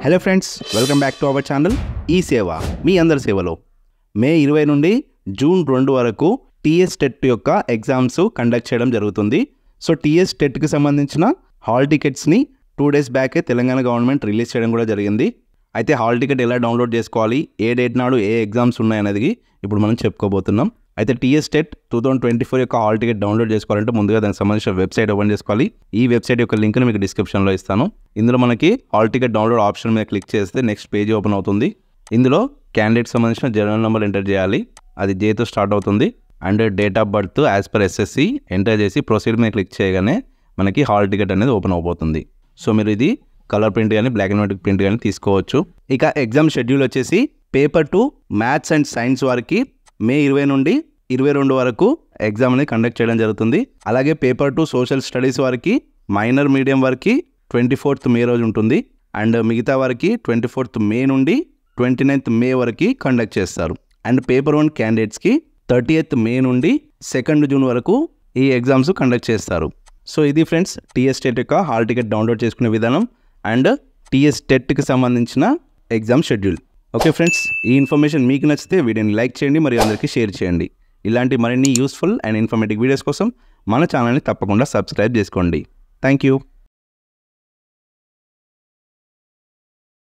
Hello friends, welcome back to our channel ఈ సేవ మీ అందరి సేవలో. మే 20 నుండి జూన్ 2 వరకు టీఎస్ టెట్ యొక్క ఎగ్జామ్స్ కండక్ట్ చేయడం జరుగుతుంది. సో టీఎస్ టెట్కి సంబంధించిన హాల్ టికెట్స్ని 2 days బ్యాకే తెలంగాణ గవర్నమెంట్ రిలీజ్ చేయడం కూడా జరిగింది. అయితే హాల్ టికెట్ ఎలా డౌన్లోడ్ చేసుకోవాలి, ఏ డేట్ నాడు ఏ ఎగ్జామ్స్ ఉన్నాయనేది ఇప్పుడు మనం చెప్పుకోబోతున్నాం. అయితే టీఎస్ టెట్ 2024 యొక్క హాల్ టికెట్ డౌన్లోడ్ చేసుకోవాలంటే ముందుగా దానికి సంబంధించిన వెబ్సైట్ ఓపెన్ చేసుకోవాలి. ఈ వెబ్సైట్ యొక్క లింక్ని మీకు డిస్క్రిప్షన్లో ఇస్తాను. ఇందులో మనకి హాల్ టికెట్ డౌన్లోడ్ ఆప్షన్ మీద క్లిక్ చేస్తే నెక్స్ట్ పేజ్ ఓపెన్ అవుతుంది. ఇందులో క్యాండిడేట్ సంబంధించిన జనరల్ నెంబర్ ఎంటర్ చేయాలి. అది జేతో స్టార్ట్ అవుతుంది. And date of birth as per SSC enter చేసి ప్రొసీడ్ మీద క్లిక్ చేయగానే మనకి హాల్ టికెట్ అనేది ఓపెన్ అవబోతుంది. సో మీరు ఇది కలర్ ప్రింట్ కానీ బ్లాక్ అండ్ వైట్ ప్రింట్ కానీ తీసుకోవచ్చు. ఇక ఎగ్జామ్ షెడ్యూల్ వచ్చేసి పేపర్ 2 మ్యాథ్స్ అండ్ సైన్స్ వారికి మే 20 నుండి 22 వరకు ఎగ్జామ్ అనేది కండక్ట్ చేయడం జరుగుతుంది. అలాగే పేపర్ 2 సోషల్ స్టడీస్ వారికి మైనర్ మీడియం వారికి 24th మే రోజు ఉంటుంది. అండ్ మిగతా వారికి 24th మే నుండి 29th మే వరకు కండక్ట్ చేస్తారు. అండ్ పేపర్ 1 క్యాండిడేట్స్కి 30th మే నుండి 2nd జూన్ వరకు ఈ ఎగ్జామ్స్ కండక్ట్ చేస్తారు. సో ఇది ఫ్రెండ్స్ టీఎస్ టెట్ యొక్క హాల్ టికెట్ డౌన్లోడ్ చేసుకునే విధానం అండ్ టీఎస్ టెట్కి సంబంధించిన ఎగ్జామ్ షెడ్యూల్. ఓకే ఫ్రెండ్స్, ఈ ఇన్ఫర్మేషన్ మీకు నచ్చితే వీడియోని లైక్ చేయండి, మరియు అందరికీ షేర్ చేయండి. ఇలాంటి మరిన్ని యూస్ఫుల్ అండ్ ఇన్ఫర్మేటివ్ వీడియోస్ కోసం మన ఛానల్ని తప్పకుండా సబ్స్క్రైబ్ చేసుకోండి. Thank you.